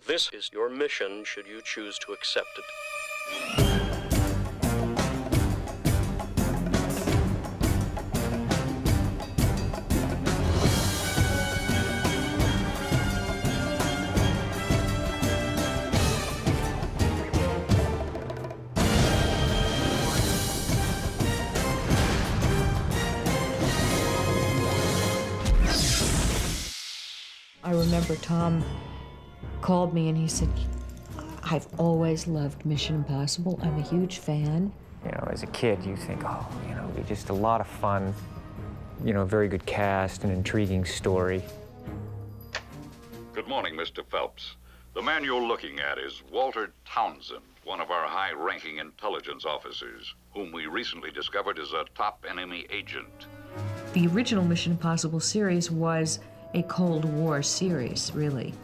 This is your mission should you choose to accept it. I remember Tom called me and he said, I've always loved Mission Impossible. I'm a huge fan. You know, as a kid, you think, oh, you know, it'd be just a lot of fun. You know, a very good cast, an intriguing story. Good morning, Mr. Phelps. The man you're looking at is Walter Townsend, one of our high-ranking intelligence officers, whom we recently discovered is a top enemy agent. The original Mission Impossible series was a Cold War series, really.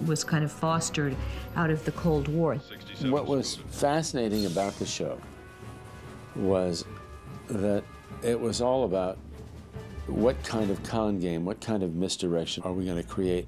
It was kind of fostered out of the Cold War. What was fascinating about the show was that it was all about what kind of con game, what kind of misdirection are we going to create.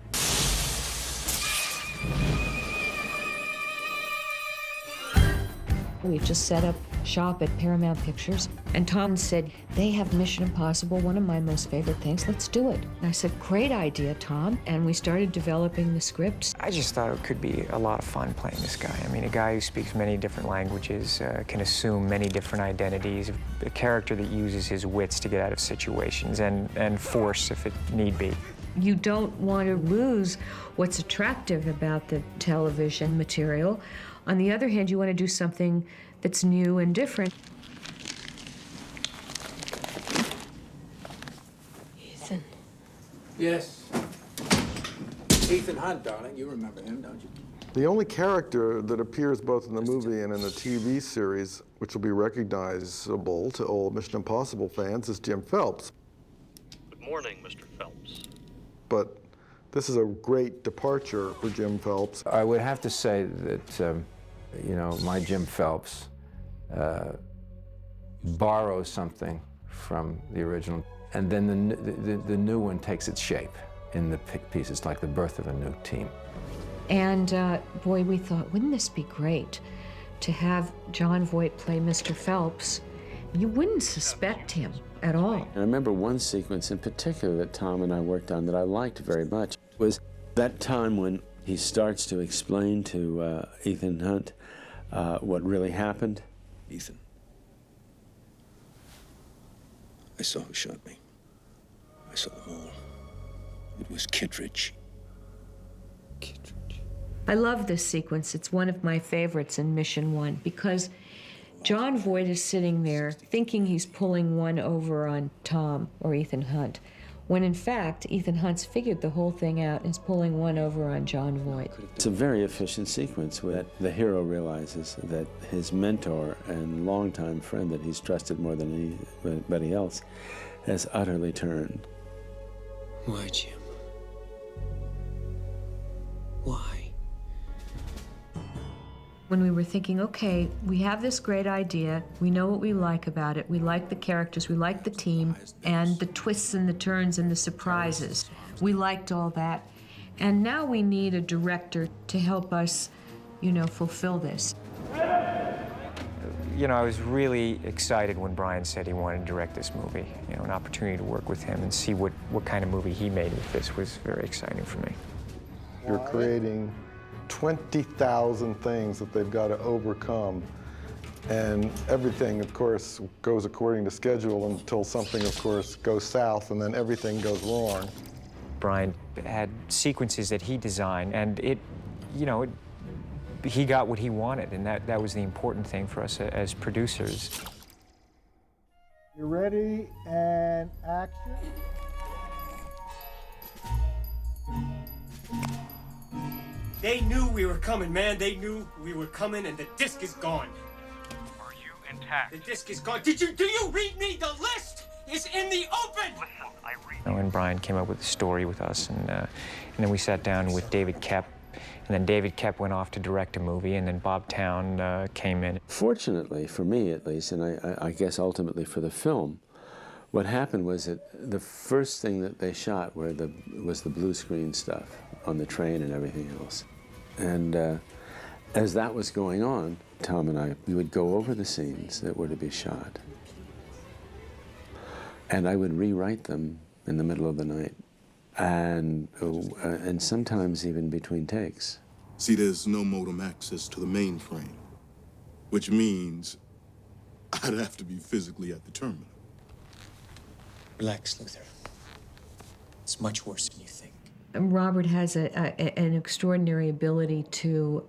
We just set up shop at Paramount Pictures, and Tom said, they have Mission Impossible, one of my most favorite things, let's do it. And I said, great idea, Tom, and we started developing the scripts. I just thought it could be a lot of fun playing this guy. I mean, a guy who speaks many different languages, can assume many different identities, a character that uses his wits to get out of situations and force if it need be. You don't want to lose what's attractive about the television material. On the other hand, you want to do something that's new and different. Ethan. Yes. Ethan Hunt, darling. You remember him, don't you? The only character that appears both in the movie and in the TV series, which will be recognizable to old Mission Impossible fans, is Jim Phelps. Good morning, Mr. Phelps. But this is a great departure for Jim Phelps. I would have to say that, you know, my Jim Phelps borrows something from the original, and then the new one takes its shape in the pieces, like the birth of a new team. And boy, we thought, wouldn't this be great to have Jon Voight play Mr. Phelps? You wouldn't suspect him at all. And I remember one sequence in particular that Tom and I worked on that I liked very much was that time when he starts to explain to Ethan Hunt what really happened. Ethan. I saw who shot me. I saw them all. It was Kittredge. Kittredge. I love this sequence. It's one of my favorites in Mission 1 because Jon Voight is sitting there thinking he's pulling one over on Tom or Ethan Hunt, when in fact, Ethan Hunt's figured the whole thing out and is pulling one over on Jon Voight. It's a very efficient sequence where the hero realizes that his mentor and longtime friend that he's trusted more than anybody else has utterly turned. Why, Jim? Why? When we were thinking, okay, we have this great idea, we know what we like about it, we like the characters, we like the team, and the twists and the turns and the surprises. We liked all that. And now we need a director to help us, you know, fulfill this. You know, I was really excited when Brian said he wanted to direct this movie. You know, an opportunity to work with him and see what kind of movie he made with this was very exciting for me. You're creating 20,000 things that they've got to overcome. And everything, of course, goes according to schedule until something, of course, goes south, and then everything goes wrong. Brian had sequences that he designed, and he got what he wanted, and that was the important thing for us as producers. You ready, and action. They knew we were coming, man. They knew we were coming, and the disc is gone. Are you intact? The disc is gone. Do you read me? The list is in the open! Listen, I read. And Brian came up with a story with us, and then we sat down with David Koepp, and then David Koepp went off to direct a movie, and then Bob Towne came in. Fortunately, for me at least, and I guess ultimately for the film, what happened was that the first thing that they shot was the blue screen stuff on the train and everything else. And as that was going on, Tom and I, we would go over the scenes that were to be shot. And I would rewrite them in the middle of the night, and sometimes even between takes. See, there's no modem access to the mainframe, which means I'd have to be physically at the terminal. Relax, Luther. It's much worse than you think. Robert has an extraordinary ability to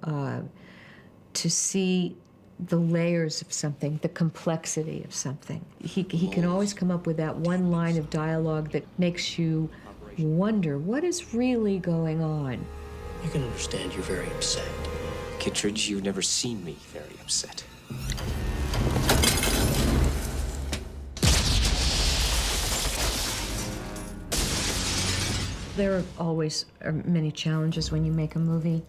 see the layers of something, the complexity of something. He can always come up with that one line of dialogue that makes you wonder what is really going on. You can understand you're very upset. Kittredge, you've never seen me very upset. There are always many challenges when you make a movie.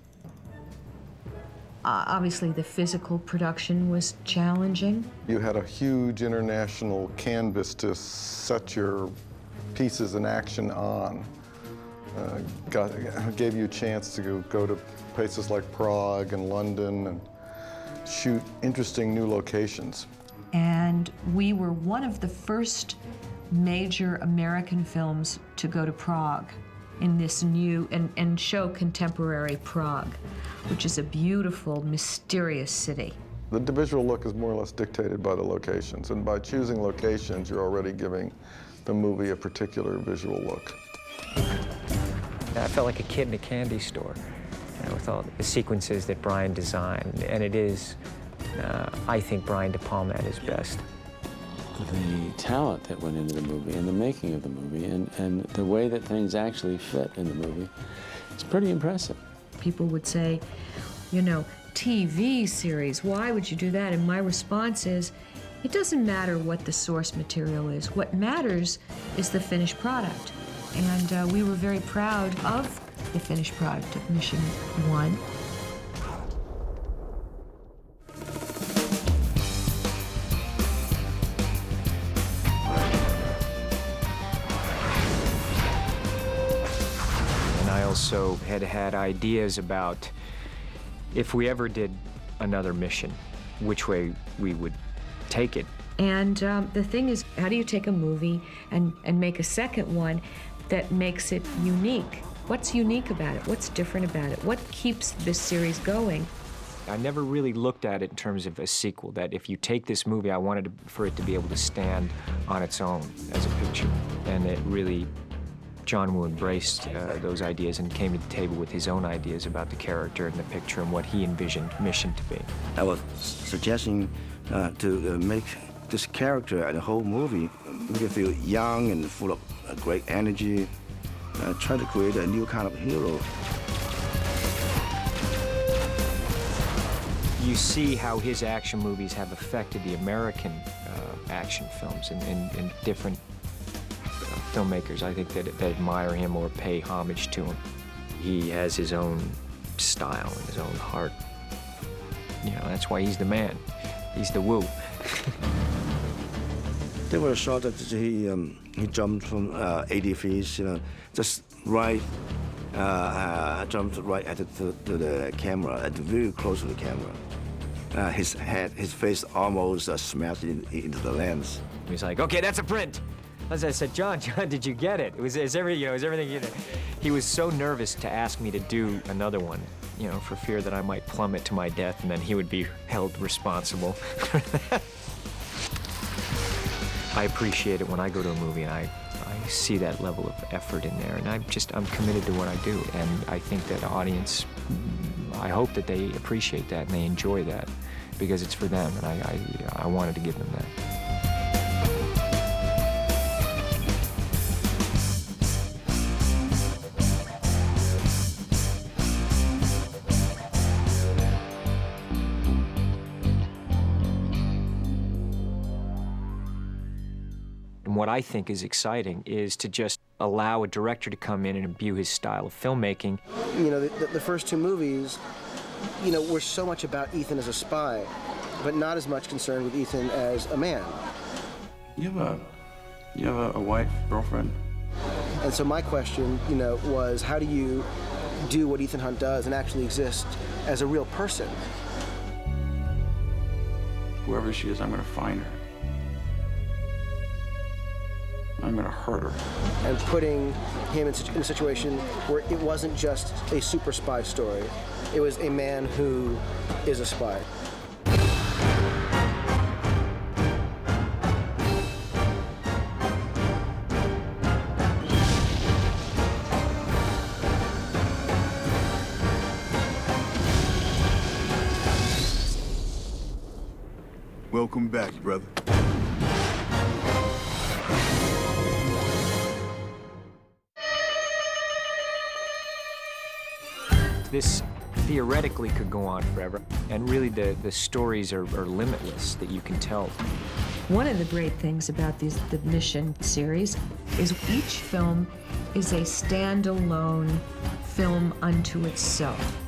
Obviously, the physical production was challenging. You had a huge international canvas to set your pieces in action on. Gave you a chance to go to places like Prague and London and shoot interesting new locations. And we were one of the first major American films to go to Prague in this new and show contemporary Prague, which is a beautiful, mysterious city. The visual look is more or less dictated by the locations, and by choosing locations, you're already giving the movie a particular visual look. I felt like a kid in a candy store, with all the sequences that Brian designed, and it is, I think, Brian De Palma at his best. The talent that went into the movie and the making of the movie and the way that things actually fit in the movie, it's pretty impressive. People would say, you know, TV series, why would you do that? And my response is, it doesn't matter what the source material is. What matters is the finished product. And we were very proud of the finished product of Mission 1. Also had ideas about if we ever did another mission, which way we would take it. And the thing is, how do you take a movie and make a second one that makes it unique? What's unique about it? What's different about it? What keeps this series going? I never really looked at it in terms of a sequel, that if you take this movie, I wanted for it to be able to stand on its own as a picture. And it really, John Woo embraced those ideas and came to the table with his own ideas about the character and the picture and what he envisioned Mission to be. I was suggesting to make this character and the whole movie make it feel young and full of great energy, try to create a new kind of hero. You see how his action movies have affected the American action films and different filmmakers, I think, that admire him or pay homage to him. He has his own style and his own heart. You know, that's why he's the man. He's the Woo. There was a shot that he jumped from 80 feet, you know, just right, jumped right at the camera, very close to the camera. His face almost smashed into the lens. He's like, okay, that's a print. As I said, John, did you get it? Is everything, you know? He was so nervous to ask me to do another one, you know, for fear that I might plummet to my death and then he would be held responsible for that. I appreciate it when I go to a movie and I see that level of effort in there, and I'm committed to what I do, and I think that the audience, I hope that they appreciate that and they enjoy that, because it's for them, and I wanted to give them that. What I think is exciting is to just allow a director to come in and imbue his style of filmmaking. You know, the first two movies, you know, were so much about Ethan as a spy, but not as much concerned with Ethan as a man. You have a wife, girlfriend? And so my question, you know, was how do you do what Ethan Hunt does and actually exist as a real person. Whoever she is, I'm going to find her. I'm going to hurt her. And putting him in a situation where it wasn't just a super spy story. It was a man who is a spy. Welcome back, brother. This theoretically could go on forever, and really the stories are limitless that you can tell. One of the great things about the Mission series is each film is a standalone film unto itself.